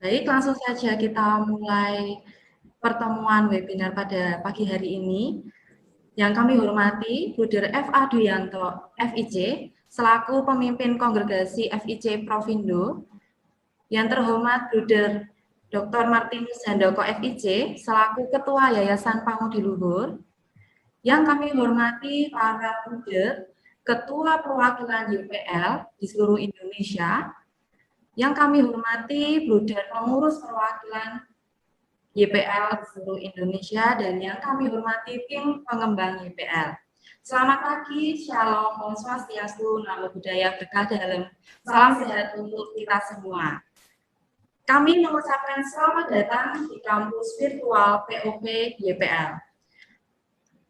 Baik, langsung saja kita mulai pertemuan webinar pada pagi hari ini. Yang kami hormati, Bruder F.A. Duyanto, FIC, selaku pemimpin kongregasi FIC Provindo. Yang terhormat Bruder Dr. Martinus Handoko, FIC, selaku Ketua Yayasan Pangudi Luhur. Yang kami hormati para Bruder, Ketua Perwakilan YPL di seluruh Indonesia. Yang kami hormati Bruder Pengurus Perwakilan YPL di seluruh Indonesia, dan yang kami hormati tim pengembang YPL. Selamat pagi, Shalom, Om Swastiastu, Namo Buddhaya, Berkah Dalam, salam sehat untuk kita semua. Kami mengucapkan selamat datang di kampus virtual POP YPL.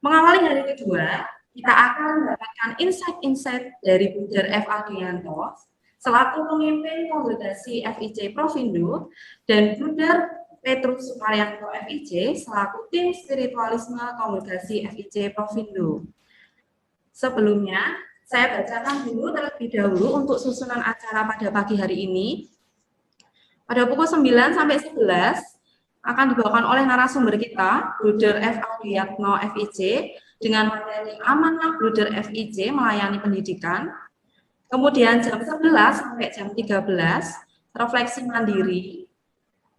Mengawali hari kedua, kita akan mendapatkan insight-insight dari Bruder F.A. Duyanto, selaku pemimpin kongregasi FIC Provindo, dan Bruder Petrus Suparyanto, FIC, selaku tim spiritualisme kongregasi FIC Provindo. Sebelumnya, saya bacakan dulu terlebih dahulu untuk susunan acara pada pagi hari ini. Pada pukul 9 sampai 11 akan dibawakan oleh narasumber kita, Bruder F.A. Duyanto, FIC, dengan materi amanah Bruder FIC melayani pendidikan. Kemudian jam 11 sampai jam 13, refleksi mandiri.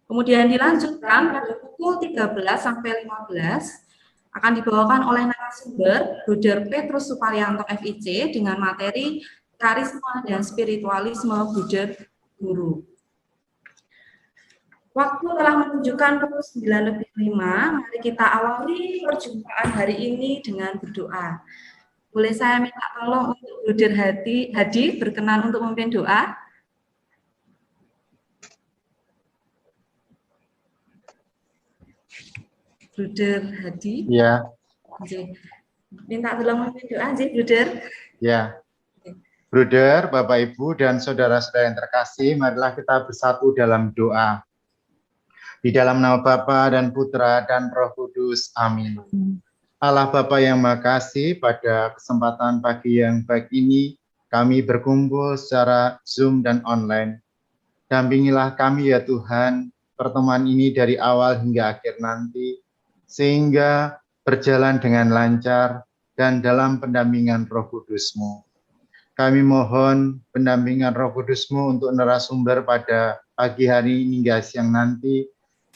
Kemudian dilanjutkan pada pukul 13 sampai 15 akan dibawakan oleh narasumber Bruder Petrus Suparyanto, FIC, dengan materi karisma dan spiritualisme Bruder Guru. Waktu telah menunjukkan pukul 9:05, mari kita awali perjumpaan hari ini dengan berdoa. Boleh saya minta tolong untuk Bruder Hadi berkenan untuk memimpin doa? Bruder Hadi? Ya. Minta tolong memimpin doa, Bruder? Ya. Bruder, Bapak, Ibu, dan saudara-saudara yang terkasih, marilah kita bersatu dalam doa. Di dalam nama Bapa dan Putra dan Roh Kudus. Amin. Allah Bapa yang Maha Kasih, pada kesempatan pagi yang baik ini, kami berkumpul secara Zoom dan online. Dampingilah kami ya Tuhan, pertemuan ini dari awal hingga akhir nanti, sehingga berjalan dengan lancar dan dalam pendampingan Roh Kudus-Mu. Kami mohon pendampingan Roh Kudus-Mu untuk narasumber pada pagi hari hingga siang nanti,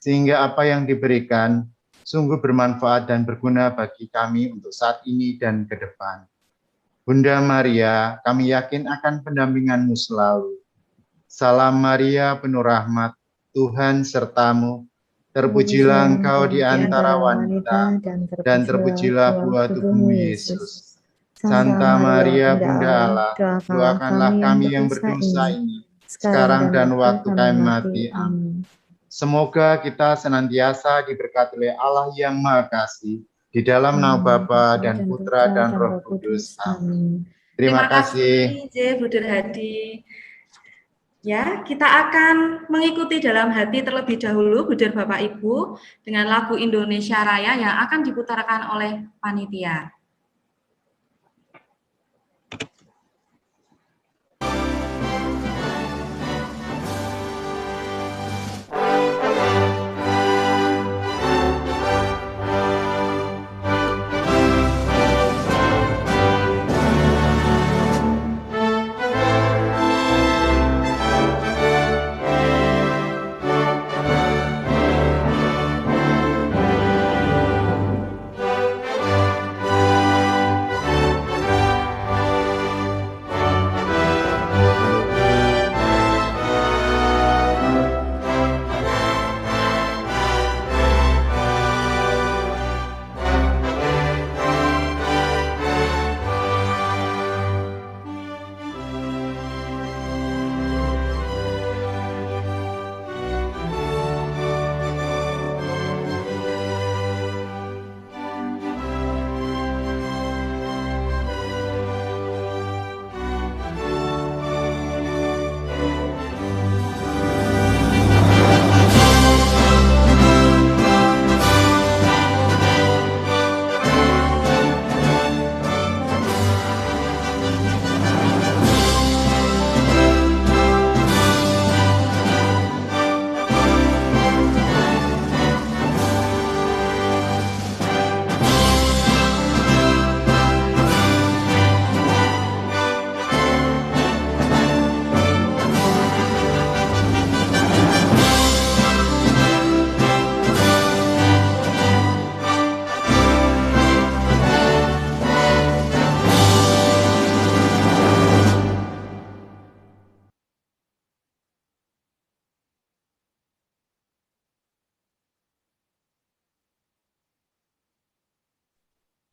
sehingga apa yang diberikan sungguh bermanfaat dan berguna bagi kami untuk saat ini dan ke depan. Bunda Maria, kami yakin akan pendampingan-Mu selalu. Salam Maria, penuh rahmat, Tuhan sertamu. Terpujilah Engkau di antara wanita, dan terpujilah buah tubuhmu, Yesus. Santa Maria, Bunda Allah, doakanlah kami yang berdosa ini, sekarang dan waktu kami mati. Amin. Semoga kita senantiasa diberkati oleh Allah yang Maha Kasih, di dalam nama Bapa dan Putra dan Roh Kudus. Amin. Terima kasih, Bruder Hadi. Ya, kita akan mengikuti dalam hati terlebih dahulu, Bruder Bapak Ibu, dengan lagu Indonesia Raya yang akan diputarkan oleh panitia.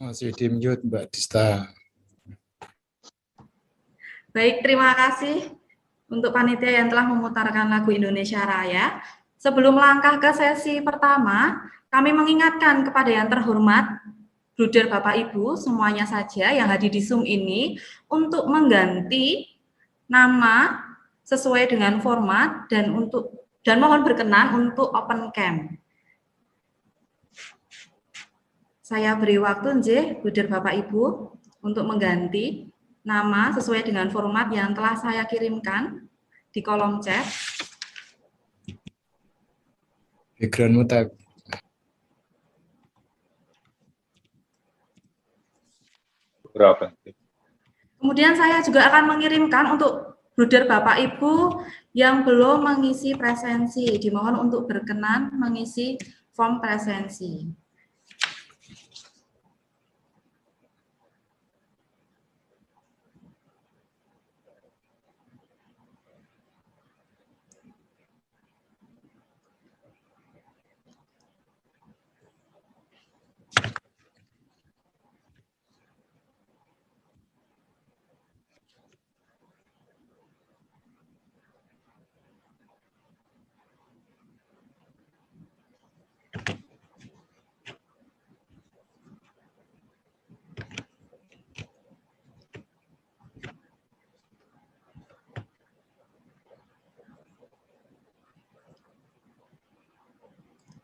Masih di mute Mbak Dista. Baik, terima kasih untuk panitia yang telah memutarkan lagu Indonesia Raya. Sebelum melangkah ke sesi pertama, kami mengingatkan kepada yang terhormat, Bruder Bapak Ibu, semuanya saja yang hadir di Zoom ini, untuk mengganti nama sesuai dengan format dan mohon berkenan untuk open cam. Saya beri waktu, Bruder Bapak Ibu, untuk mengganti nama sesuai dengan format yang telah saya kirimkan di kolom chat. Background tab. Berapa? Kemudian saya juga akan mengirimkan untuk Bruder Bapak Ibu yang belum mengisi presensi, dimohon untuk berkenan mengisi form presensi.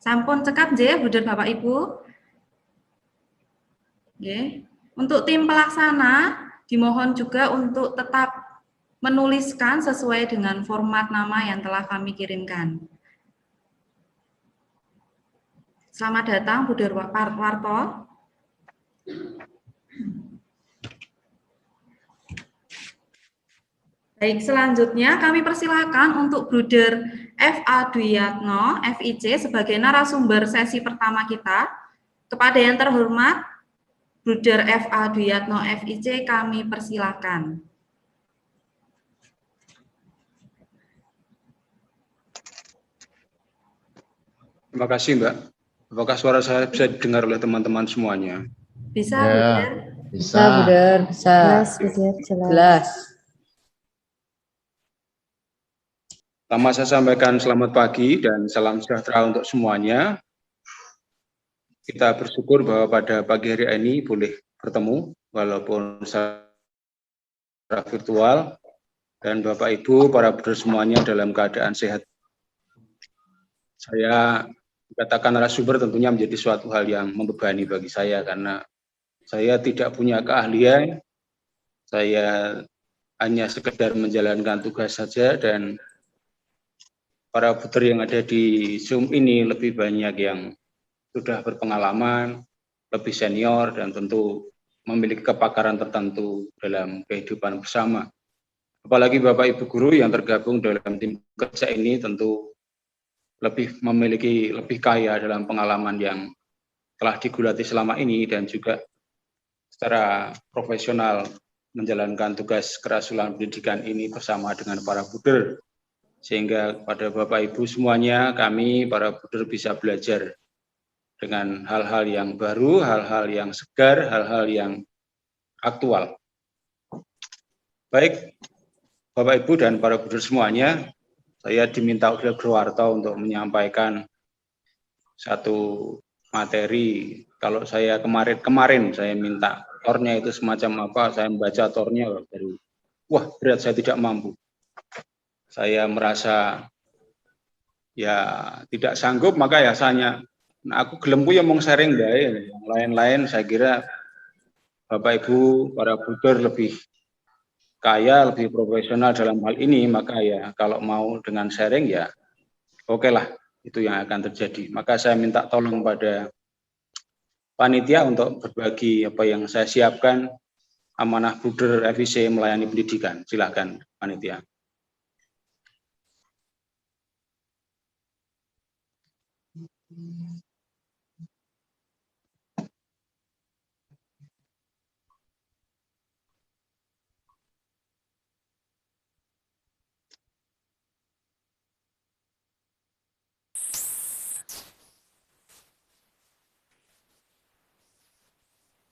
Sampun cekap Bruder Bapak Ibu. Untuk tim pelaksana dimohon juga untuk tetap menuliskan sesuai dengan format nama yang telah kami kirimkan. Selamat datang Bruder Warto. Baik, selanjutnya kami persilakan untuk Bruder F.A. Dwiatno, FIC, sebagai narasumber sesi pertama kita. Kepada yang terhormat, Bruder F.A. Dwiatno, FIC, kami persilakan. Terima kasih, Mbak. Apakah suara saya bisa didengar oleh teman-teman semuanya? Bisa, Ya, Bruder? bisa. Bruder, bisa. Jelas. Pertama saya sampaikan selamat pagi dan salam sejahtera untuk semuanya. Kita bersyukur bahwa pada pagi hari ini boleh bertemu walaupun secara virtual, dan Bapak Ibu, para bruder semuanya dalam keadaan sehat. Saya katakan narasumber tentunya menjadi suatu hal yang membebani bagi saya karena saya tidak punya keahlian, saya hanya sekedar menjalankan tugas saja, dan para bruder yang ada di Zoom ini lebih banyak yang sudah berpengalaman, lebih senior, dan tentu memiliki kepakaran tertentu dalam kehidupan bersama. Apalagi Bapak Ibu guru yang tergabung dalam tim kerja ini tentu lebih kaya dalam pengalaman yang telah digulati selama ini, dan juga secara profesional menjalankan tugas kerasulan pendidikan ini bersama dengan para bruder. Sehingga pada Bapak Ibu semuanya, kami para bruder bisa belajar dengan hal-hal yang baru, hal-hal yang segar, hal-hal yang aktual. Baik, Bapak Ibu dan para bruder semuanya, saya diminta oleh Bro Warto untuk menyampaikan satu materi. Kalau saya kemarin saya minta tornya itu semacam apa, saya membaca tornya baru, wah berat, saya tidak mampu. Saya merasa ya tidak sanggup, maka ya saya aku gelempu yang mau sharing deh. Yang lain-lain saya kira Bapak Ibu para bruder lebih kaya, lebih profesional dalam hal ini, maka ya kalau mau dengan sharing ya oke lah, itu yang akan terjadi. Maka saya minta tolong pada panitia untuk berbagi apa yang saya siapkan, amanah bruder FIC melayani pendidikan. Silakan panitia.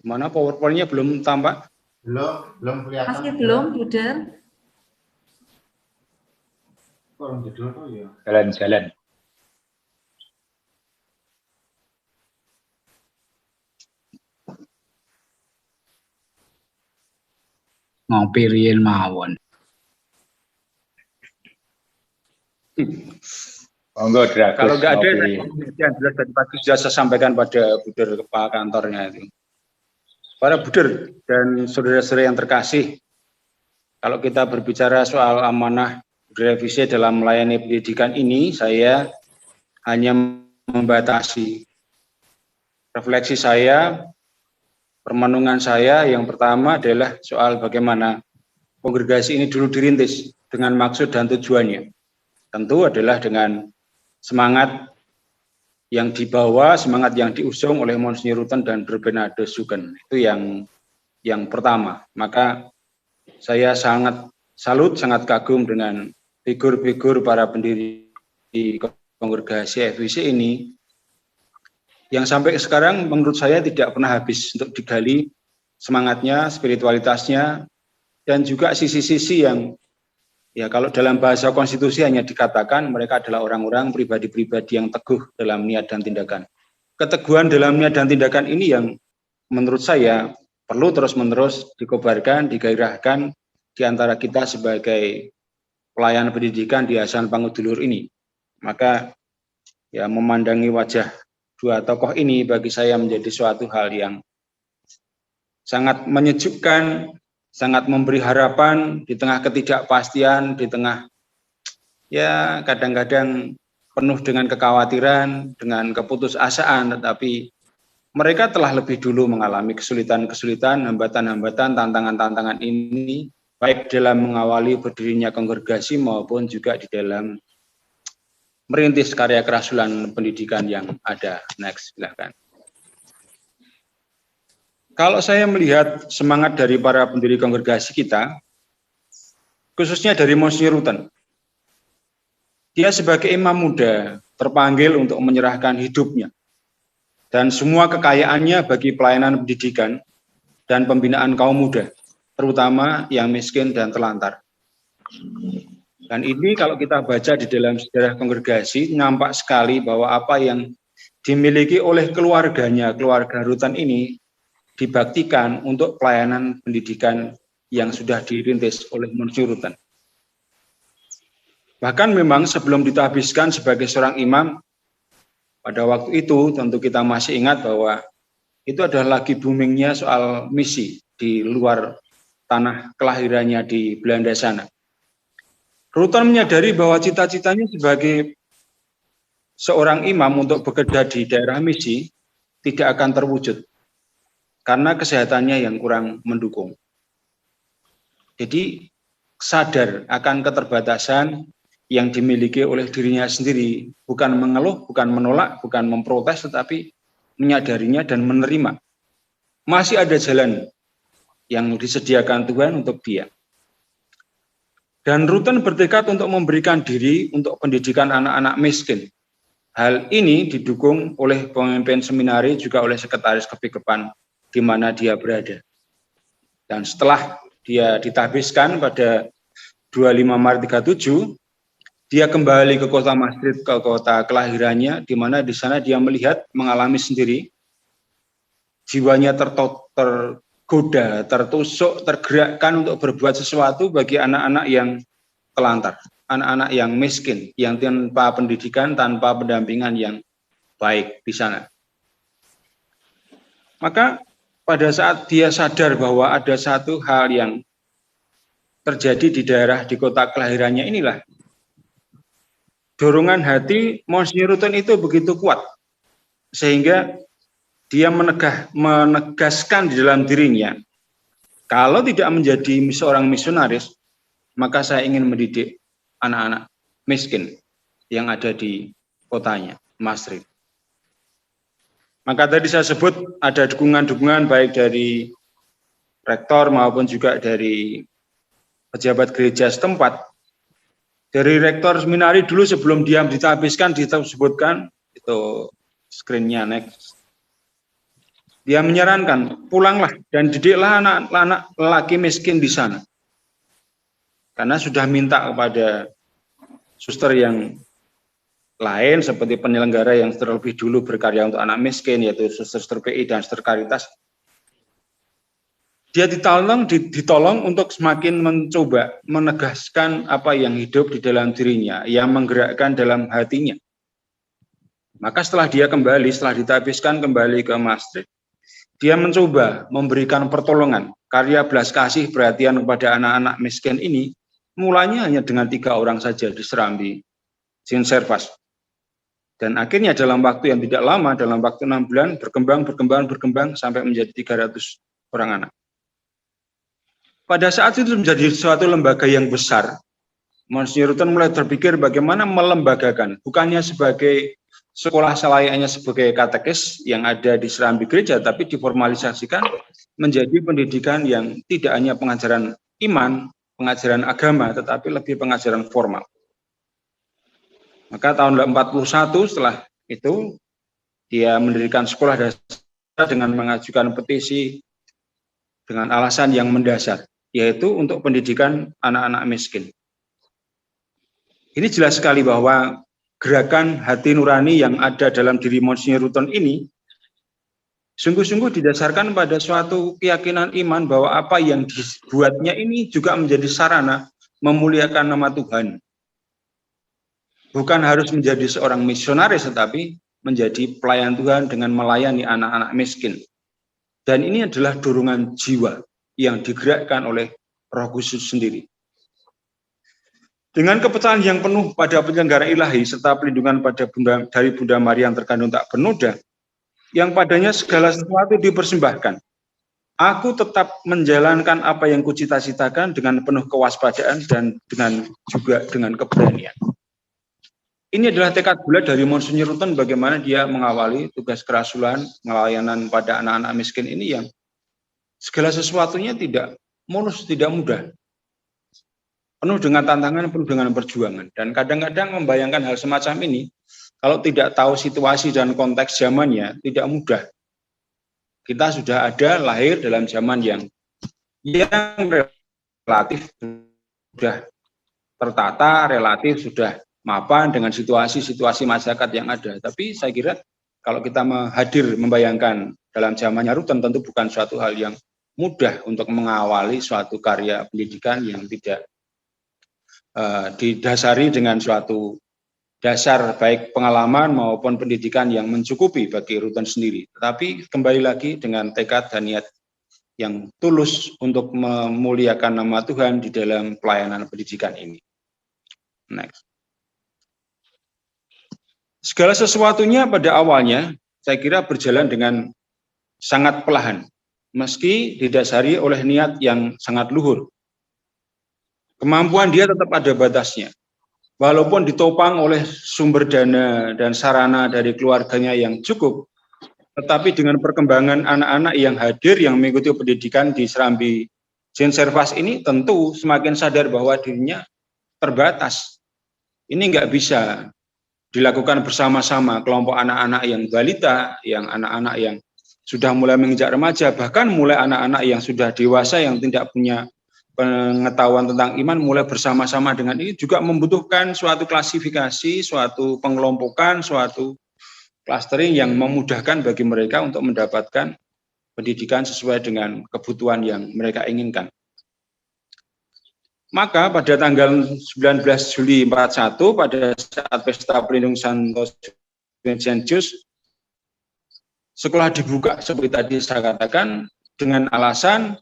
Mana PowerPoint-nya belum tampak? Belum kelihatan. Masih belum, Bruder. Jalan-jalan. Ngopi riyen mawon. Monggo Dragus. Kalau nggak ada, yang jelas tadi pagi sudah saya sampaikan pada Buder kepala kantornya itu. Para Buder dan saudara-saudara yang terkasih, kalau kita berbicara soal amanah revisi dalam melayani pendidikan ini, saya hanya membatasi refleksi saya, permenungan saya. Yang pertama adalah soal bagaimana kongregasi ini dulu dirintis dengan maksud dan tujuannya. Tentu adalah dengan semangat yang dibawa, semangat yang diusung oleh Monsinyur Rutten dan Bernardus Sugeng. Itu yang pertama. Maka saya sangat salut, sangat kagum dengan figur-figur para pendiri di kongregasi FIC ini yang sampai sekarang menurut saya tidak pernah habis untuk digali semangatnya, spiritualitasnya, dan juga sisi-sisi yang ya kalau dalam bahasa konstitusi hanya dikatakan mereka adalah orang-orang pribadi-pribadi yang teguh dalam niat dan tindakan. Keteguhan dalam niat dan tindakan ini yang menurut saya perlu terus-menerus dikobarkan, digairahkan di antara kita sebagai pelayan pendidikan di Yayasan Pangudulur ini. Maka ya memandangi wajah dua tokoh ini bagi saya menjadi suatu hal yang sangat menyejukkan, sangat memberi harapan di tengah ketidakpastian, di tengah ya kadang-kadang penuh dengan kekhawatiran, dengan keputusasaan, tetapi mereka telah lebih dulu mengalami kesulitan-kesulitan, hambatan-hambatan, tantangan-tantangan ini, baik dalam mengawali berdirinya kongregasi maupun juga di dalam merintis karya kerasulan pendidikan yang ada. Next, silahkan. Kalau saya melihat semangat dari para pendiri kongregasi kita, khususnya dari Monsinyur Rutten, dia sebagai imam muda terpanggil untuk menyerahkan hidupnya dan semua kekayaannya bagi pelayanan pendidikan dan pembinaan kaum muda, terutama yang miskin dan terlantar. Dan ini kalau kita baca di dalam sejarah kongregasi, nampak sekali bahwa apa yang dimiliki oleh keluarganya, keluarga Rutten ini, dibaktikan untuk pelayanan pendidikan yang sudah dirintis oleh Monsinyur Rutten. Bahkan memang sebelum ditahbiskan sebagai seorang imam, pada waktu itu tentu kita masih ingat bahwa itu adalah lagi boomingnya soal misi di luar tanah kelahirannya di Belanda sana. Rutten menyadari bahwa cita-citanya sebagai seorang imam untuk bekerja di daerah misi tidak akan terwujud karena kesehatannya yang kurang mendukung. Jadi sadar akan keterbatasan yang dimiliki oleh dirinya sendiri, bukan mengeluh, bukan menolak, bukan memprotes, tetapi menyadarinya dan menerima. Masih ada jalan yang disediakan Tuhan untuk dia. Dan Rutten bertekad untuk memberikan diri untuk pendidikan anak-anak miskin. Hal ini didukung oleh pemimpin seminari, juga oleh sekretaris kepikepan di mana dia berada. Dan setelah dia ditahbiskan pada 25 Maret 37, dia kembali ke kota Maastricht, ke kota kelahirannya, di mana di sana dia melihat, mengalami sendiri, jiwanya tergoda, tertusuk, tergerakkan untuk berbuat sesuatu bagi anak-anak yang telantar, anak-anak yang miskin, yang tanpa pendidikan, tanpa pendampingan yang baik di sana. Maka pada saat dia sadar bahwa ada satu hal yang terjadi di daerah, di kota kelahirannya inilah, dorongan hati Monsinyur Rutten itu begitu kuat, sehingga dia menegaskan di dalam dirinya, kalau tidak menjadi seorang misionaris, maka saya ingin mendidik anak-anak miskin yang ada di kotanya, Maastricht. Maka tadi saya sebut ada dukungan-dukungan baik dari rektor maupun juga dari pejabat gereja setempat. Dari rektor seminari dulu sebelum dia ditahbiskan disebutkan, itu screen-nya next. Dia menyarankan, pulanglah dan didiklah anak-anak lelaki miskin di sana. Karena sudah minta kepada suster yang lain seperti penyelenggara yang terlebih dulu berkarya untuk anak miskin, yaitu suster PI dan suster Caritas. Dia ditolong untuk semakin mencoba menegaskan apa yang hidup di dalam dirinya, yang menggerakkan dalam hatinya. Maka setelah dia kembali, setelah ditabiskan kembali ke Maastricht, dia mencoba memberikan pertolongan, karya belas kasih perhatian kepada anak-anak miskin ini, mulanya hanya dengan 3 orang saja di Serambi Sint-Servaas. Dan akhirnya dalam waktu yang tidak lama, dalam waktu 6 bulan, berkembang sampai menjadi 300 orang anak. Pada saat itu menjadi suatu lembaga yang besar, Monsignor Rutten mulai terpikir bagaimana melembagakan, bukannya sebagai sekolah selayaknya sebagai katekis yang ada di serambi gereja, tapi diformalisasikan menjadi pendidikan yang tidak hanya pengajaran iman, pengajaran agama, tetapi lebih pengajaran formal. Maka tahun 1941 setelah itu, dia mendirikan sekolah dasar dengan mengajukan petisi dengan alasan yang mendasar, yaitu untuk pendidikan anak-anak miskin. Ini jelas sekali bahwa gerakan hati nurani yang ada dalam diri Monsignor Rutten ini sungguh-sungguh didasarkan pada suatu keyakinan iman bahwa apa yang dibuatnya ini juga menjadi sarana memuliakan nama Tuhan. Bukan harus menjadi seorang misionaris, tetapi menjadi pelayan Tuhan dengan melayani anak-anak miskin. Dan ini adalah dorongan jiwa yang digerakkan oleh Roh Kudus sendiri. Dengan kepercayaan yang penuh pada penyelenggara ilahi serta pelindungan dari Bunda Maria yang terkandung tak bernoda, yang padanya segala sesuatu dipersembahkan. Aku tetap menjalankan apa yang kucita-citakan dengan penuh kewaspadaan dan juga dengan keberanian. Ini adalah tekad bulat dari Monsignor Rutten bagaimana dia mengawali tugas kerasulan, pelayanan pada anak-anak miskin ini yang segala sesuatunya tidak mulus, tidak mudah. Penuh dengan tantangan, penuh dengan perjuangan. Dan kadang-kadang membayangkan hal semacam ini, kalau tidak tahu situasi dan konteks zamannya, tidak mudah. Kita sudah ada lahir dalam zaman yang relatif sudah tertata, relatif sudah mapan dengan situasi-situasi masyarakat yang ada. Tapi saya kira kalau kita membayangkan dalam zamannya Rutten, tentu bukan suatu hal yang mudah untuk mengawali suatu karya pendidikan yang tidak didasari dengan suatu dasar baik pengalaman maupun pendidikan yang mencukupi bagi Rutten sendiri. Tetapi kembali lagi dengan tekad dan niat yang tulus untuk memuliakan nama Tuhan di dalam pelayanan pendidikan ini. Next. Segala sesuatunya pada awalnya saya kira berjalan dengan sangat perlahan, meski didasari oleh niat yang sangat luhur. Kemampuan dia tetap ada batasnya. Walaupun ditopang oleh sumber dana dan sarana dari keluarganya yang cukup, tetapi dengan perkembangan anak-anak yang hadir yang mengikuti pendidikan di Serambi Sint-Servaas ini tentu semakin sadar bahwa dirinya terbatas. Ini nggak bisa dilakukan bersama-sama kelompok anak-anak yang balita, yang anak-anak yang sudah mulai menginjak remaja, bahkan mulai anak-anak yang sudah dewasa yang tidak punya pengetahuan tentang iman mulai bersama-sama dengan ini juga membutuhkan suatu klasifikasi, suatu pengelompokan, suatu clustering yang memudahkan bagi mereka untuk mendapatkan pendidikan sesuai dengan kebutuhan yang mereka inginkan. Maka pada tanggal 19 Juli 41 pada saat pesta pelindung Santo Vincentius, sekolah dibuka seperti tadi saya katakan dengan alasan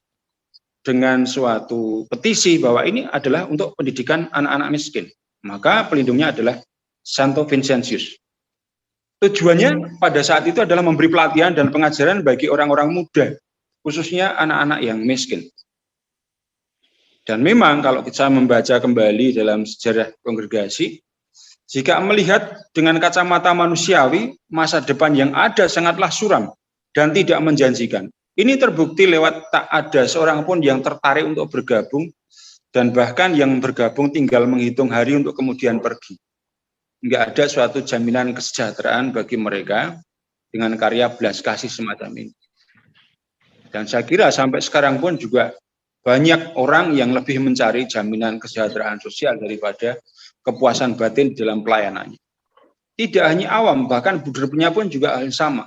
dengan suatu petisi bahwa ini adalah untuk pendidikan anak-anak miskin. Maka pelindungnya adalah Santo Vincentius. Tujuannya pada saat itu adalah memberi pelatihan dan pengajaran bagi orang-orang muda, khususnya anak-anak yang miskin. Dan memang kalau kita membaca kembali dalam sejarah kongregasi, jika melihat dengan kacamata manusiawi, masa depan yang ada sangatlah suram dan tidak menjanjikan. Ini terbukti lewat tak ada seorang pun yang tertarik untuk bergabung dan bahkan yang bergabung tinggal menghitung hari untuk kemudian pergi. Enggak ada suatu jaminan kesejahteraan bagi mereka dengan karya belas kasih semacam ini. Dan saya kira sampai sekarang pun juga banyak orang yang lebih mencari jaminan kesejahteraan sosial daripada kepuasan batin dalam pelayanannya. Tidak hanya awam, bahkan budernya pun juga hal yang sama.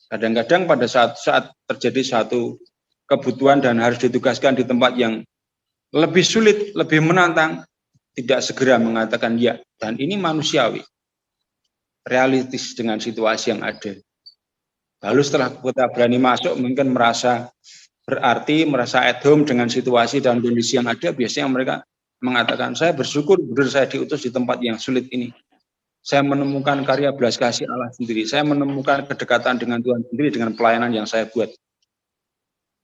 Kadang-kadang pada saat terjadi satu kebutuhan dan harus ditugaskan di tempat yang lebih sulit, lebih menantang, tidak segera mengatakan ya. Dan ini manusiawi, realistis dengan situasi yang ada. Lalu setelah kita berani masuk, mungkin merasa berarti, merasa at home dengan situasi dan kondisi yang ada, biasanya mereka mengatakan, saya bersyukur benar saya diutus di tempat yang sulit ini. Saya menemukan karya belas kasih Allah sendiri. Saya menemukan kedekatan dengan Tuhan sendiri dengan pelayanan yang saya buat.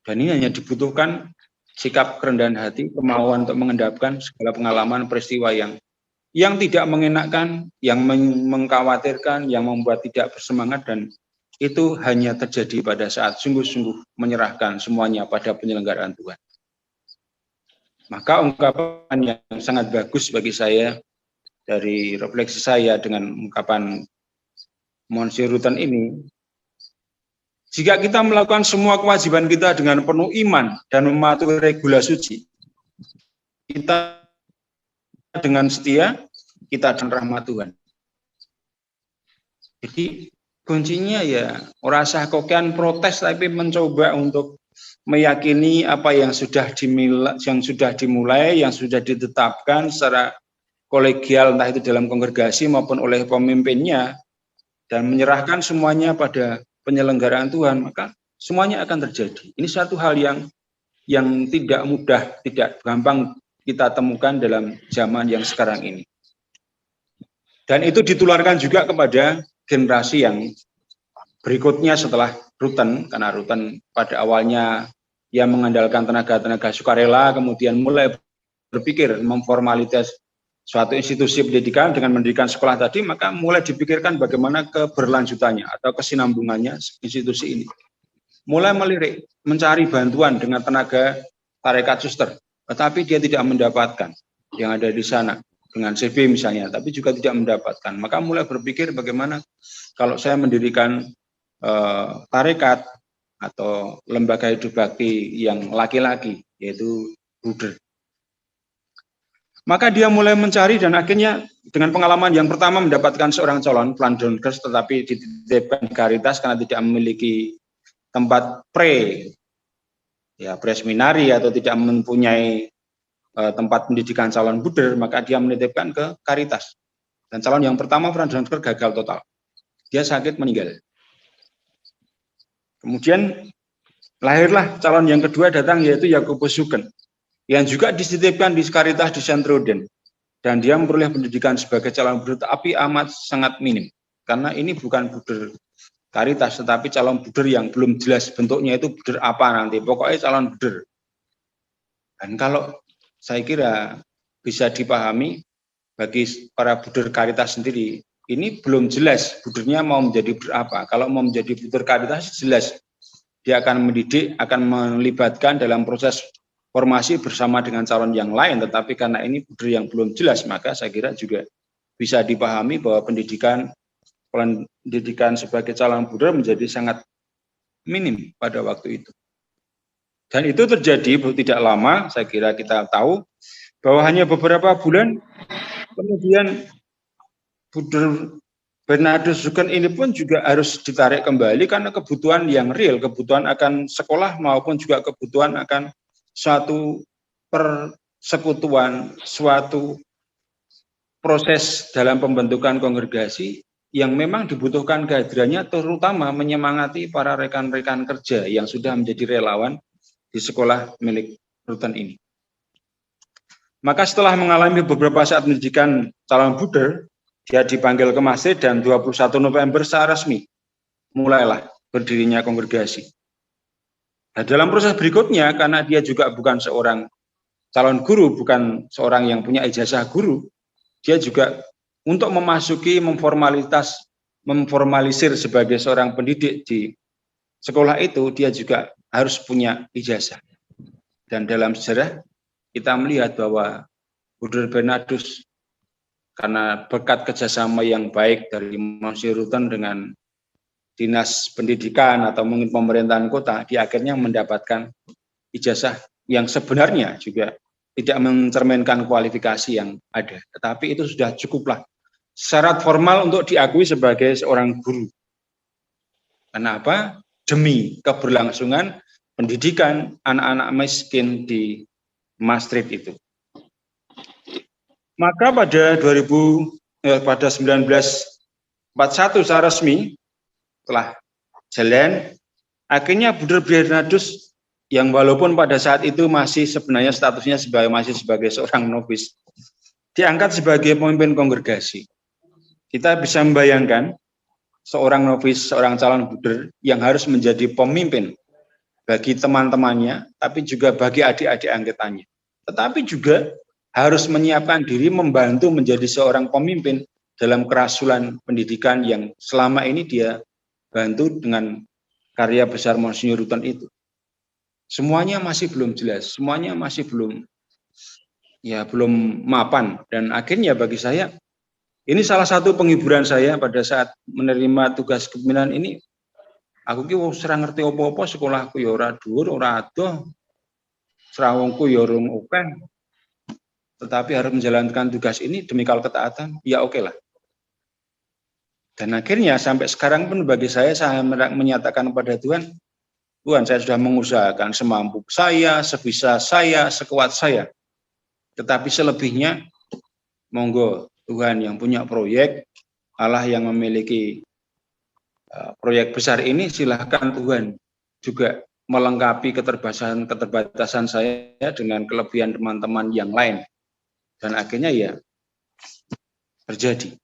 Dan ini hanya dibutuhkan sikap kerendahan hati, kemauan untuk mengendapkan segala pengalaman peristiwa yang tidak mengenakan, yang mengkhawatirkan, yang membuat tidak bersemangat, dan itu hanya terjadi pada saat sungguh-sungguh menyerahkan semuanya pada penyelenggaraan Tuhan. Maka ungkapan yang sangat bagus bagi saya dari refleksi saya dengan ungkapan Monsinyur Rutan ini, jika kita melakukan semua kewajiban kita dengan penuh iman dan mematuhi regula suci, kita dengan setia, kita dan rahmat Tuhan. Jadi kuncinya ya ora sah kokean protes, tapi mencoba untuk meyakini apa yang sudah dimulai, yang sudah ditetapkan secara kolegial, entah itu dalam kongregasi maupun oleh pemimpinnya, dan menyerahkan semuanya pada penyelenggaraan Tuhan, maka semuanya akan terjadi. Ini satu hal yang tidak mudah, tidak gampang kita temukan dalam zaman yang sekarang ini. Dan itu ditularkan juga kepada generasi yang berikutnya setelah Rutan, karena Rutan pada awalnya yang mengandalkan tenaga-tenaga sukarela, kemudian mulai berpikir memformalitas suatu institusi pendidikan dengan mendirikan sekolah tadi, maka mulai dipikirkan bagaimana keberlanjutannya atau kesinambungannya institusi ini. Mulai melirik, mencari bantuan dengan tenaga tarekat suster, tetapi dia tidak mendapatkan yang ada di sana. Dengan CV misalnya, tapi juga tidak mendapatkan. Maka mulai berpikir bagaimana kalau saya mendirikan tarekat atau lembaga hidup bakti yang laki-laki, yaitu bruder. Maka dia mulai mencari dan akhirnya dengan pengalaman yang pertama mendapatkan seorang calon Plandoners, tetapi dititipkan Caritas karena tidak memiliki tempat preseminari atau tidak mempunyai tempat pendidikan calon bruder, maka dia menitipkan ke Caritas. Dan calon yang pertama Plandoners gagal total. Dia sakit meninggal. Kemudian lahirlah calon yang kedua datang, yaitu Yakobus Sugeng, yang juga dititipkan di Caritas di Sentroden. Dan dia memperoleh pendidikan sebagai calon bruder, tapi amat sangat minim. Karena ini bukan bruder Caritas, tetapi calon bruder yang belum jelas bentuknya itu bruder apa nanti. Pokoknya calon bruder. Dan kalau saya kira bisa dipahami bagi para bruder Caritas sendiri, ini belum jelas brudernya mau menjadi bruder apa. Kalau mau menjadi bruder Caritas jelas dia akan mendidik, akan melibatkan dalam proses formasi bersama dengan calon yang lain, tetapi karena ini bruder yang belum jelas, maka saya kira juga bisa dipahami bahwa pendidikan sebagai calon bruder menjadi sangat minim pada waktu itu. Dan itu terjadi tidak lama, saya kira kita tahu bahwa hanya beberapa bulan kemudian bruder Bernardus Sugeng ini pun juga harus ditarik kembali karena kebutuhan yang real, kebutuhan akan sekolah maupun juga kebutuhan akan suatu persekutuan, suatu proses dalam pembentukan kongregasi yang memang dibutuhkan kehadirannya, terutama menyemangati para rekan-rekan kerja yang sudah menjadi relawan di sekolah milik Rutan ini. Maka setelah mengalami beberapa saat pendidikan calon bruder, dia dipanggil ke masjid dan 21 November secara resmi mulailah berdirinya kongregasi. Nah, dalam proses berikutnya, karena dia juga bukan seorang calon guru, bukan seorang yang punya ijazah guru, dia juga untuk memasuki memformalisir sebagai seorang pendidik di sekolah itu, dia juga harus punya ijazah. Dan dalam sejarah kita melihat bahwa Bruder Bernardus, karena berkat kerjasama yang baik dari Monsinyur Rutan dengan dinas pendidikan atau mungkin pemerintahan kota, dia akhirnya mendapatkan ijazah yang sebenarnya juga tidak mencerminkan kualifikasi yang ada. Tetapi itu sudah cukuplah syarat formal untuk diakui sebagai seorang guru. Kenapa? Demi keberlangsungan pendidikan anak-anak miskin di Maastricht itu. Maka pada 1941 secara resmi telah jalan, akhirnya Bruder Bernardus yang walaupun pada saat itu masih sebenarnya statusnya masih sebagai seorang novis, diangkat sebagai pemimpin kongregasi. Kita bisa membayangkan seorang novis, seorang calon bruder yang harus menjadi pemimpin bagi teman-temannya, tapi juga bagi adik-adik angkatannya. Tetapi juga harus menyiapkan diri membantu menjadi seorang pemimpin dalam kerasulan pendidikan yang selama ini dia bantu dengan karya besar Monsinyur Rutten itu. Semuanya masih belum jelas, semuanya masih belum mapan. Dan akhirnya bagi saya, ini salah satu penghiburan saya pada saat menerima tugas kepemimpinan ini. Aku ki ora ngerti apa-apa, sekolahku ya ora dhuwur, ora adoh, srawungku ya urung openg. Tetapi harus menjalankan tugas ini demi ketaatan, ya oke lah. Dan akhirnya sampai sekarang pun bagi saya menyatakan kepada Tuhan, Tuhan, saya sudah mengusahakan semampu saya, sebisa saya, sekuat saya. Tetapi selebihnya, monggo Tuhan yang punya proyek, Allah yang memiliki proyek besar ini, silahkan Tuhan juga melengkapi keterbatasan saya dengan kelebihan teman-teman yang lain. Dan akhirnya ya terjadi.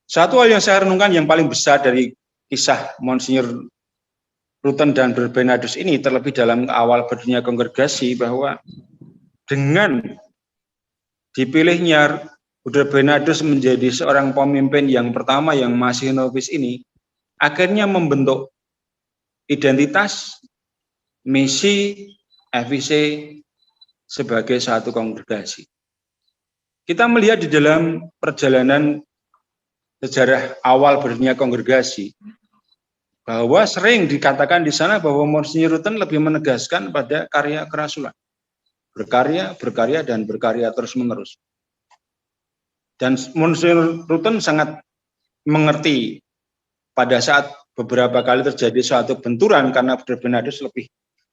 Satu hal yang saya renungkan yang paling besar dari kisah Monsinyur Rutten dan Bernardus ini, terlebih dalam awal berdirinya kongregasi, bahwa dengan dipilihnya Bruder Bernardus menjadi seorang pemimpin yang pertama yang masih novis ini, akhirnya membentuk identitas, misi, FIC sebagai satu kongregasi. Kita melihat di dalam perjalanan sejarah awal berdirinya kongregasi, bahwa sering dikatakan di sana bahwa Monsinyur Rutten lebih menegaskan pada karya kerasulan. Berkarya, berkarya, dan berkarya terus-menerus. Dan Monsinyur Rutten sangat mengerti pada saat beberapa kali terjadi suatu benturan karena Bruder Bernardus lebih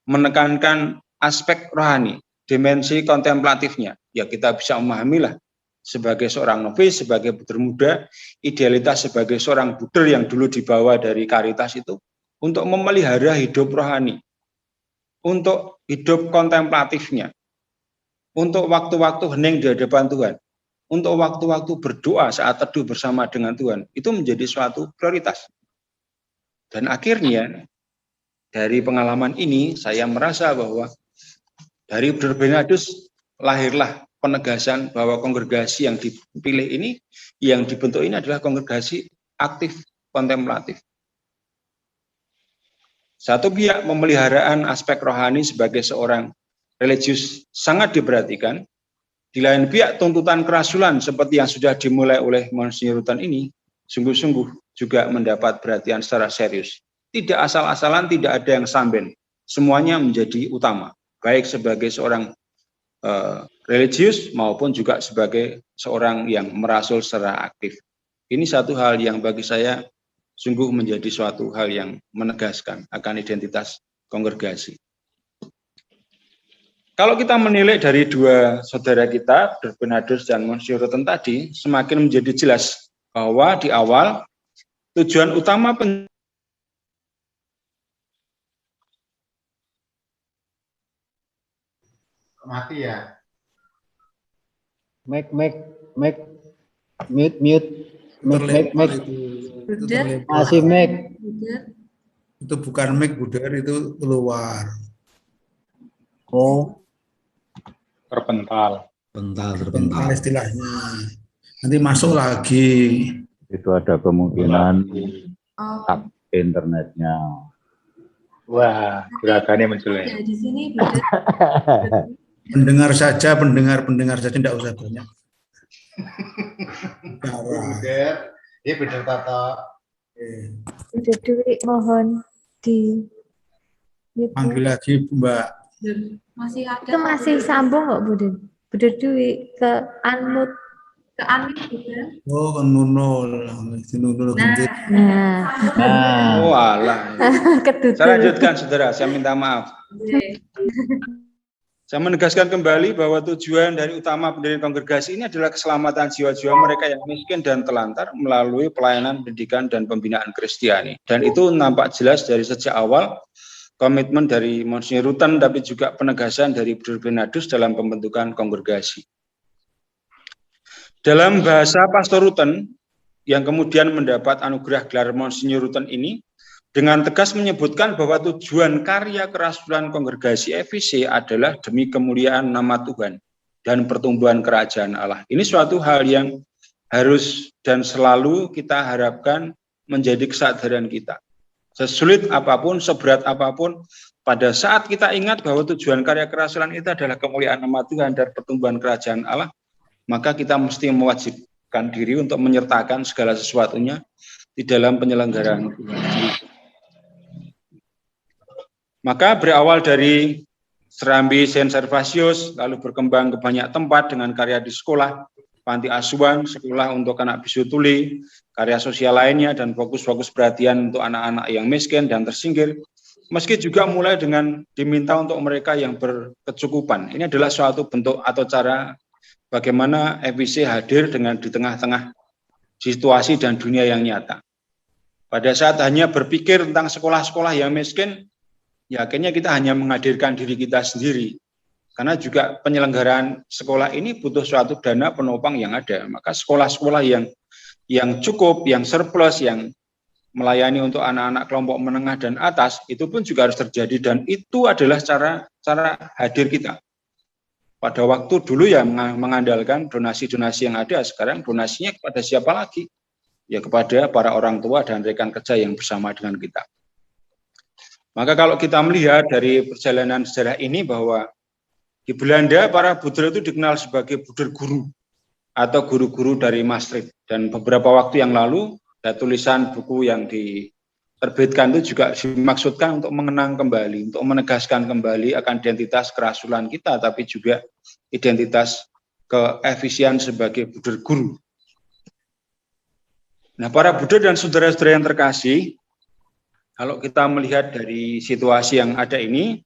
menekankan aspek rohani, dimensi kontemplatifnya. Ya kita bisa memahamilah sebagai seorang novis, sebagai bruder muda, idealitas sebagai seorang bruder yang dulu dibawa dari Caritas itu untuk memelihara hidup rohani, untuk hidup kontemplatifnya, untuk waktu-waktu hening di hadapan Tuhan, untuk waktu-waktu berdoa saat teduh bersama dengan Tuhan, itu menjadi suatu prioritas. Dan akhirnya dari pengalaman ini saya merasa bahwa dari Bruder Bernardus lahirlah penegasan bahwa kongregasi yang dipilih ini, yang dibentuk ini adalah kongregasi aktif kontemplatif. Satu pihak pemeliharaan aspek rohani sebagai seorang religius sangat diperhatikan. Di lain pihak tuntutan kerasulan seperti yang sudah dimulai oleh Monsinyur Rutten ini sungguh-sungguh juga mendapat perhatian secara serius. Tidak asal-asalan, tidak ada yang samben. Semuanya menjadi utama, baik sebagai seorang religius maupun juga sebagai seorang yang merasul secara aktif. Ini satu hal yang bagi saya sungguh menjadi suatu hal yang menegaskan akan identitas kongregasi. Kalau kita menilai dari dua saudara kita, Bruder Bernardus dan Monsinyur Rutten tadi, semakin menjadi jelas bahwa di awal tujuan utama mati ya. Mute. Masih mic. Itu bukan mic, Bruder, itu keluar. Oh, Terpental. Terpental istilahnya. Nanti masuk lagi. Itu ada kemungkinan internetnya. Wah, gerakannya muncul ya. Di sini Bruder. Pendengar saja tidak usah banyak. Bruder, ini benar Tato. Udah Dwi, mohon di Panggil lagi Mbak. Masih ada. Itu masih sambung kok Bunda Dwi ke unmute. Ke unmute juga. Oh, kan nunul. Nunul ganti. Nah, Oh alah. ketutup. Saya lanjutkan saudara, saya minta maaf. Saya menegaskan kembali bahwa tujuan dari utama pendirian kongregasi ini adalah keselamatan jiwa-jiwa mereka yang miskin dan telantar melalui pelayanan pendidikan dan pembinaan Kristiani. Dan itu nampak jelas dari sejak awal komitmen dari Monsinyur Rutten, tapi juga penegasan dari Bruder Bernardus dalam pembentukan kongregasi. Dalam bahasa Pastor Rutten, yang kemudian mendapat anugerah gelar Monsinyur Rutten ini, dengan tegas menyebutkan bahwa tujuan karya kerasulan kongregasi FIC adalah demi kemuliaan nama Tuhan dan pertumbuhan kerajaan Allah. Ini suatu hal yang harus dan selalu kita harapkan menjadi kesadaran kita. Sesulit apapun, seberat apapun, pada saat kita ingat bahwa tujuan karya kerasulan itu adalah kemuliaan nama Tuhan dan pertumbuhan kerajaan Allah, maka kita mesti mewajibkan diri untuk menyertakan segala sesuatunya di dalam penyelenggaraan Tuhan. Maka berawal dari Serambi Saint Servatius, lalu berkembang ke banyak tempat dengan karya di sekolah, panti asuhan, sekolah untuk anak bisu tuli, karya sosial lainnya, dan fokus-fokus perhatian untuk anak-anak yang miskin dan tersinggir, meski juga mulai dengan diminta untuk mereka yang berkecukupan. Ini adalah suatu bentuk atau cara bagaimana FIC hadir dengan di tengah-tengah situasi dan dunia yang nyata. Pada saat hanya berpikir tentang sekolah-sekolah yang miskin, ya akhirnya kita hanya menghadirkan diri kita sendiri. Karena juga penyelenggaraan sekolah ini butuh suatu dana penopang yang ada. Maka sekolah-sekolah yang cukup, yang surplus, yang melayani untuk anak-anak kelompok menengah dan atas, itu pun juga harus terjadi. Dan itu adalah cara hadir kita. Pada waktu dulu ya mengandalkan donasi-donasi yang ada, sekarang donasinya kepada siapa lagi? Ya kepada para orang tua dan rekan kerja yang bersama dengan kita. Maka kalau kita melihat dari perjalanan sejarah ini bahwa di Belanda para Buddha itu dikenal sebagai Buddha guru atau guru-guru dari Maastricht. Dan beberapa waktu yang lalu ada tulisan buku yang diterbitkan itu juga dimaksudkan untuk mengenang kembali, untuk menegaskan kembali akan identitas kerasulan kita, tapi juga identitas keefisien sebagai Buddha guru. Nah, para Buddha dan saudara-saudara yang terkasih, kalau kita melihat dari situasi yang ada ini,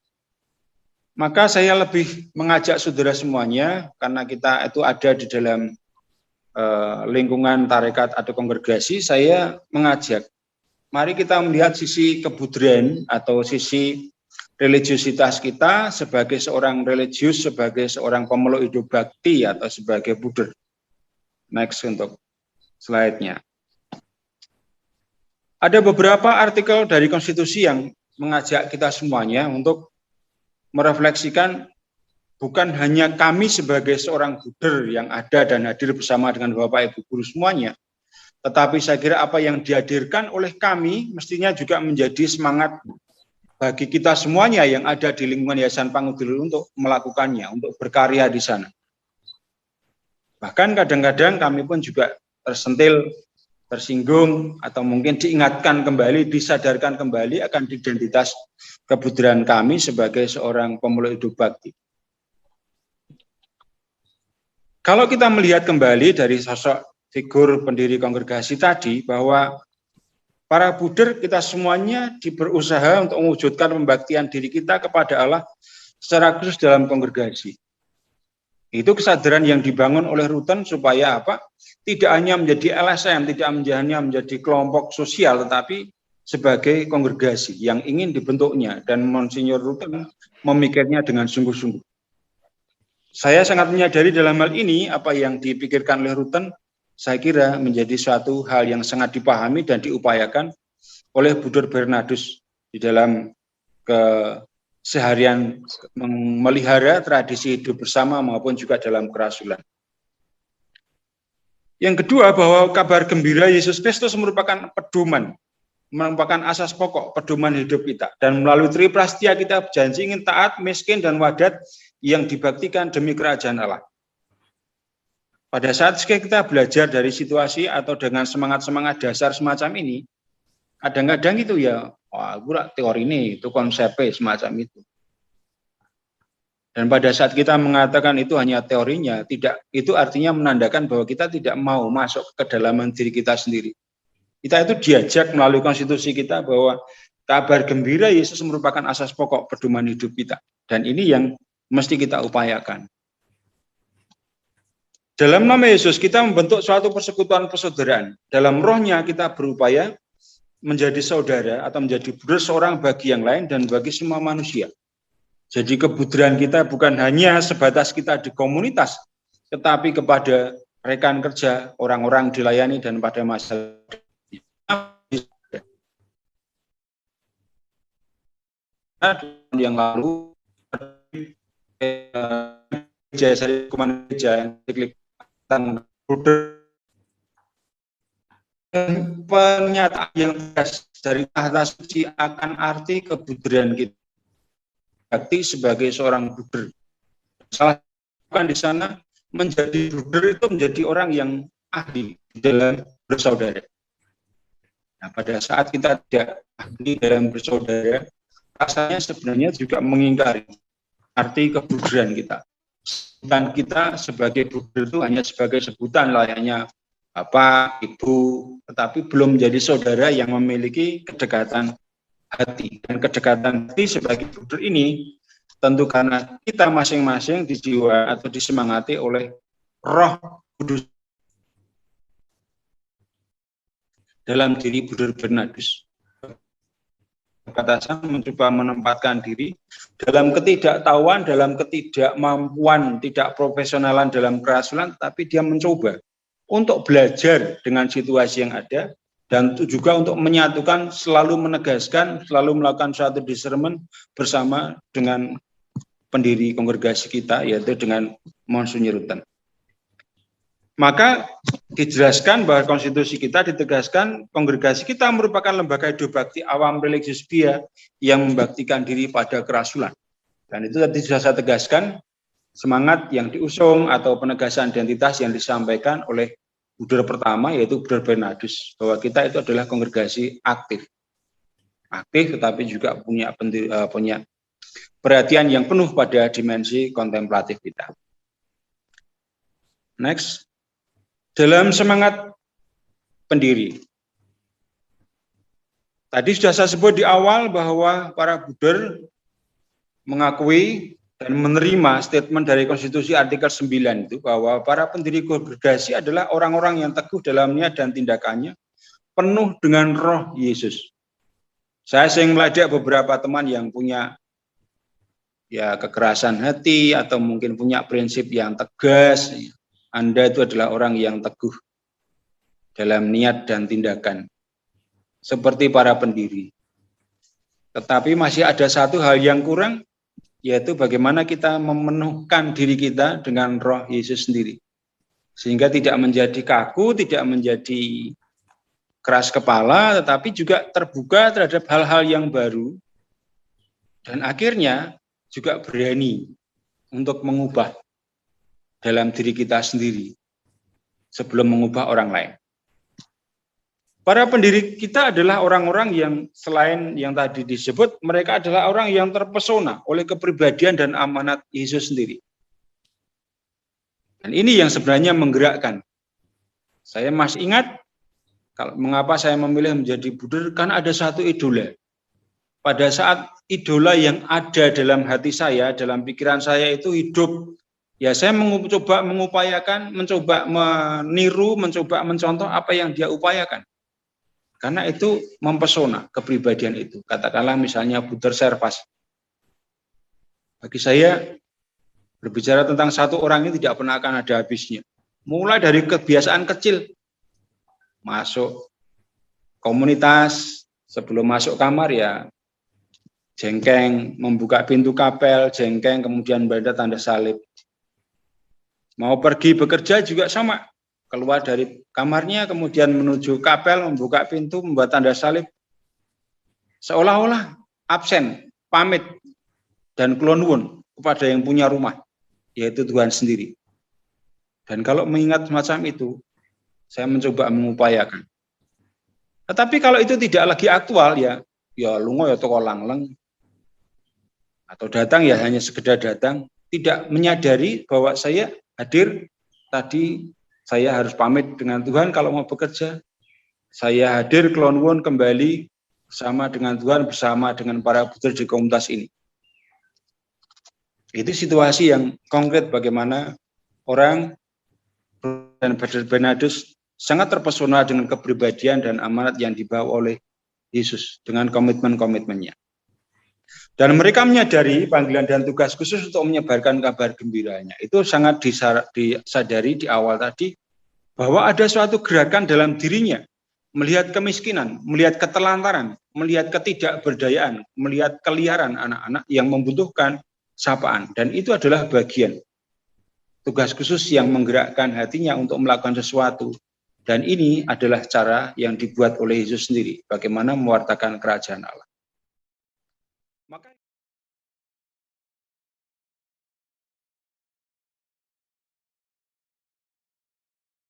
maka saya lebih mengajak saudara semuanya, karena kita itu ada di dalam lingkungan tarekat atau kongregasi, saya mengajak, mari kita melihat sisi kebudayan atau sisi religiusitas kita sebagai seorang religius, sebagai seorang pemeluk hidup bakti atau sebagai Buddha. Next untuk slide-nya. Ada beberapa artikel dari konstitusi yang mengajak kita semuanya untuk merefleksikan bukan hanya kami sebagai seorang Buddha yang ada dan hadir bersama dengan Bapak Ibu guru semuanya, tetapi saya kira apa yang dihadirkan oleh kami mestinya juga menjadi semangat bagi kita semuanya yang ada di lingkungan Yayasan Pangudul untuk melakukannya, untuk berkarya di sana. Bahkan kadang-kadang kami pun juga tersentil, tersinggung, atau mungkin diingatkan kembali, disadarkan kembali akan identitas kebudayaan kami sebagai seorang pemeluk hidup bakti. Kalau kita melihat kembali dari sosok figur pendiri kongregasi tadi, bahwa para Buddha kita semuanya berusaha untuk mewujudkan pembaktian diri kita kepada Allah secara khusus dalam kongregasi. Itu kesadaran yang dibangun oleh Rutten supaya apa? Tidak hanya menjadi LSM, tidak hanya menjadi kelompok sosial, tetapi sebagai kongregasi yang ingin dibentuknya. Dan Monsinyur Rutten memikirnya dengan sungguh-sungguh. Saya sangat menyadari dalam hal ini apa yang dipikirkan oleh Rutten, saya kira menjadi suatu hal yang sangat dipahami dan diupayakan oleh Bruder Bernardus di dalam keseharian memelihara tradisi hidup bersama maupun juga dalam kerasulan. Yang kedua, bahwa kabar gembira Yesus Kristus merupakan pedoman, merupakan asas pokok pedoman hidup kita. Dan melalui triprastia kita berjanji ingin taat, miskin, dan wadat yang dibaktikan demi kerajaan Allah. Pada saat kita belajar dari situasi atau dengan semangat-semangat dasar semacam ini, Kadang-kadang itu ya, wah, teori ini, itu konsepnya semacam itu. Dan pada saat kita mengatakan itu hanya teorinya, tidak, itu artinya menandakan bahwa kita tidak mau masuk ke kedalaman diri kita sendiri. Kita itu diajak melalui konstitusi kita bahwa kabar gembira Yesus merupakan asas pokok pedoman hidup kita. Dan ini yang mesti kita upayakan. Dalam nama Yesus kita membentuk suatu persekutuan persaudaraan. Dalam rohnya kita berupaya menjadi saudara atau menjadi brother seorang bagi yang lain dan bagi semua manusia. Jadi kebudaran kita bukan hanya sebatas kita di komunitas, tetapi kepada rekan kerja, orang-orang dilayani, dan pada masyarakat. Yang lalu, gereja yang pernyataan yang tegas dari tahta suci akan arti kebudaran kita. Bakti sebagai seorang bruder. Salah satu di sana menjadi bruder itu menjadi orang yang ahli dalam bersaudara. Nah, pada saat kita tidak ahli dalam bersaudara, rasanya sebenarnya juga mengingkari arti kebudaran kita. Dan kita sebagai bruder itu hanya sebagai sebutan layaknya bapak, ibu, tetapi belum menjadi saudara yang memiliki kedekatan hati. Dan kedekatan hati sebagai bruder ini tentu karena kita masing-masing dijiwa atau disemangati oleh Roh Kudus dalam diri bruder Bernardus. Kata saya mencoba menempatkan diri dalam ketidaktahuan, dalam ketidakmampuan, tidak profesionalan dalam kerasulan, tapi dia mencoba untuk belajar dengan situasi yang ada, dan juga untuk menyatukan, selalu menegaskan, selalu melakukan suatu discernment bersama dengan pendiri kongregasi kita, yaitu dengan Monsinyur Rutan. Maka dijelaskan bahwa konstitusi kita ditegaskan, kongregasi kita merupakan lembaga hidup bakti awam religius bia yang membaktikan diri pada kerasulan. Dan itu tadi sudah saya tegaskan, semangat yang diusung atau penegasan identitas yang disampaikan oleh bruder pertama, yaitu bruder Bernardus, bahwa kita itu adalah kongregasi aktif, tetapi juga punya perhatian yang penuh pada dimensi kontemplatif kita. Next, dalam semangat pendiri, tadi sudah saya sebut di awal bahwa para bruder mengakui dan menerima statement dari konstitusi artikel 9 itu bahwa para pendiri kongregasi adalah orang-orang yang teguh dalam niat dan tindakannya, penuh dengan roh Yesus. Saya sering melihat beberapa teman yang punya ya kekerasan hati atau mungkin punya prinsip yang tegas. Anda itu adalah orang yang teguh dalam niat dan tindakan, seperti para pendiri. Tetapi masih ada satu hal yang kurang, yaitu bagaimana kita memenuhkan diri kita dengan roh Yesus sendiri. Sehingga tidak menjadi kaku, tidak menjadi keras kepala, tetapi juga terbuka terhadap hal-hal yang baru. Dan akhirnya juga berani untuk mengubah dalam diri kita sendiri sebelum mengubah orang lain. Para pendiri kita adalah orang-orang yang selain yang tadi disebut, mereka adalah orang yang terpesona oleh kepribadian dan amanat Yesus sendiri. Dan ini yang sebenarnya menggerakkan. Saya masih ingat mengapa saya memilih menjadi bruder, karena ada satu idola. Pada saat idola yang ada dalam hati saya, dalam pikiran saya itu hidup, ya saya mencoba mengupayakan, mencoba meniru, mencoba mencontoh apa yang dia upayakan. Karena itu mempesona kepribadian itu. Katakanlah misalnya Bruder Servas. Bagi saya, berbicara tentang satu orang ini tidak pernah akan ada habisnya. Mulai dari kebiasaan kecil, masuk komunitas, sebelum masuk kamar ya jengkeng, membuka pintu kapel, jengkeng, kemudian berada tanda salib. Mau pergi bekerja juga sama, keluar dari kamarnya, kemudian menuju kapel, membuka pintu, membuat tanda salib. Seolah-olah absen, pamit, dan kulonwun kepada yang punya rumah, yaitu Tuhan sendiri. Dan kalau mengingat semacam itu, saya mencoba mengupayakan Tetapi kalau itu tidak lagi aktual, ya lungo ya toko langleng, atau datang ya hanya sekedar datang, tidak menyadari bahwa saya hadir tadi, saya harus pamit dengan Tuhan kalau mau bekerja, saya hadir kelonwon kembali bersama dengan Tuhan, bersama dengan para putra di komunitas ini. Itu situasi yang konkret bagaimana orang dan Brother Bernardus sangat terpesona dengan kepribadian dan amanat yang dibawa oleh Yesus dengan komitmen-komitmennya. Dan mereka menyadari panggilan dan tugas khusus untuk menyebarkan kabar gembiranya. Itu sangat disadari di awal tadi bahwa ada suatu gerakan dalam dirinya, melihat kemiskinan, melihat ketelantaran, melihat ketidakberdayaan, melihat keliaran anak-anak yang membutuhkan sapaan. Dan itu adalah bagian tugas khusus yang menggerakkan hatinya untuk melakukan sesuatu. Dan ini adalah cara yang dibuat oleh Yesus sendiri, bagaimana mewartakan kerajaan Allah.